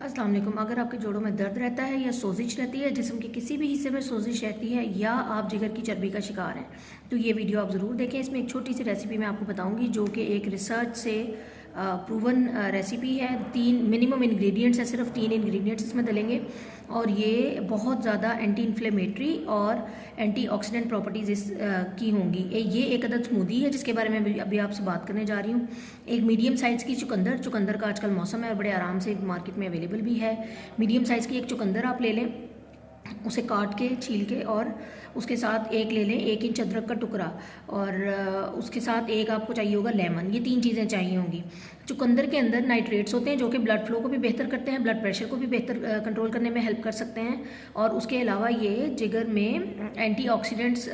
अस्सलाम वालेकुम। अगर आपके जोड़ों में दर्द रहता है या सोजिश रहती है, जिस्म के किसी भी हिस्से में सोजिश रहती है या आप जिगर की चर्बी का शिकार हैं, तो ये वीडियो आप ज़रूर देखें। इसमें एक छोटी सी रेसिपी मैं आपको बताऊंगी जो कि एक रिसर्च से प्रूवन रेसिपी है। 3 मिनिमम इंग्रेडिएंट्स है, सिर्फ 3 इंग्रेडिएंट्स इसमें डलेंगे और ये बहुत ज़्यादा एंटी इन्फ्लेमेटरी और एंटीऑक्सीडेंट प्रॉपर्टीज़ इस की होंगी। ये एक अदद स्मूदी है जिसके बारे में अभी आपसे बात करने जा रही हूँ। एक मीडियम साइज़ की चुकंदर का आजकल मौसम है और बड़े आराम से मार्केट में अवेलेबल भी है। मीडियम साइज़ की एक चुकंदर आप ले लें, उसे काट के छील के, और उसके साथ एक ले लें 1 इंच अदरक का टुकड़ा, और उसके साथ एक आपको चाहिए होगा लेमन। ये 3 चीज़ें चाहिए होंगी। चुकंदर के अंदर नाइट्रेट्स होते हैं जो कि ब्लड फ्लो को भी बेहतर करते हैं, ब्लड प्रेशर को भी बेहतर कंट्रोल करने में हेल्प कर सकते हैं। और उसके अलावा ये जिगर में एंटीऑक्सीडेंट्स,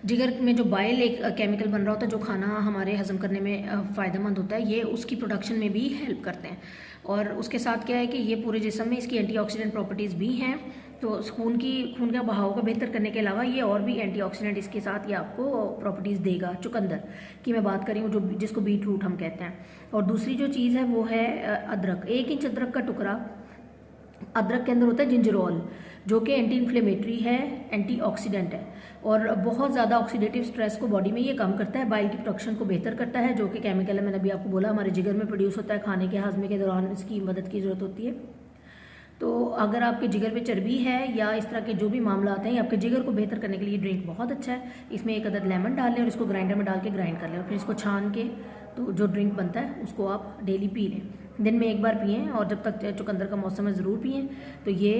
जिगर में जो बाइल एक केमिकल बन रहा होता है जो खाना हमारे हजम करने में फ़ायदेमंद होता है, ये उसकी प्रोडक्शन में भी हेल्प करते हैं। और उसके साथ क्या है कि ये पूरे जिस्म में इसकी एंटीऑक्सीडेंट प्रॉपर्टीज़ भी हैं, तो खून का बहाव को बेहतर करने के अलावा ये और भी एंटीऑक्सीडेंट इसके साथ ये आपको प्रॉपर्टीज़ देगा। चुकंदर की मैं बात करी हूँ, जो जिसको बीट रूट हम कहते हैं। और दूसरी जो चीज़ है वो है अदरक। 1 इंच अदरक का टुकड़ा। अदरक के अंदर होता है जिंजरोल जो कि एंटी इन्फ्लेमेटरी है, एंटीऑक्सीडेंट है और बहुत ज़्यादा ऑक्सीडेटिव स्ट्रेस को बॉडी में ये कम करता है, बाइल की प्रोडक्शन को बेहतर करता है, जो कि केमिकल है, मैंने अभी आपको बोला हमारे जिगर में प्रोड्यूस होता है, खाने के हाजमे के दौरान इसकी मदद की ज़रूरत होती है। तो अगर आपके जिगर पे चर्बी है या इस तरह के जो भी मामला आते हैं, आपके जिगर को बेहतर करने के लिए ड्रिंक बहुत अच्छा है। इसमें 1 अदद लेमन डाल लें और इसको ग्राइंडर में डाल के ग्राइंड कर लें और फिर इसको छान के तो जो ड्रिंक बनता है उसको आप डेली पी लें। दिन में 1 बार पिएँ और जब तक चुकंदर का मौसम है ज़रूर पिएँ। तो ये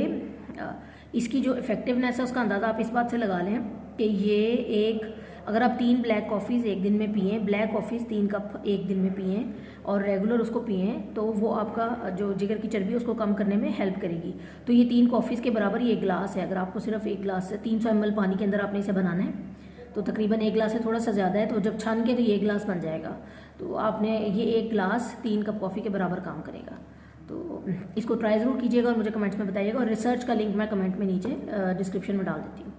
इसकी जो इफ़ेक्टिवनेस है उसका अंदाज़ा आप इस बात से लगा लें कि ये अगर आप 3 ब्लैक कॉफ़ीज़ एक दिन में पिएँ, ब्लैक कॉफ़ीज़ 3 कप एक दिन में पिएँ और रेगुलर उसको पिएँ, तो वो आपका जो जिगर की चर्बी है उसको कम करने में हेल्प करेगी। तो ये 3 कॉफ़ीज़ के बराबर ये 1 गिलास है। अगर आपको सिर्फ 1 गिलास से 300 ml पानी के अंदर आपने इसे बनाना है तो तकरीबन 1 गिलास से थोड़ा सा ज़्यादा है, तो जब छान के तो ये 1 गिलास बन जाएगा। तो आपने ये 1 गिलास 3 कप कॉफ़ी के बराबर काम करेगा। तो इसको ट्राई ज़रूर कीजिएगा और मुझे कमेंट्स में बताइएगा, और रिसर्च का लिंक मैं कमेंट में नीचे डिस्क्रिप्शन में डाल देती हूँ।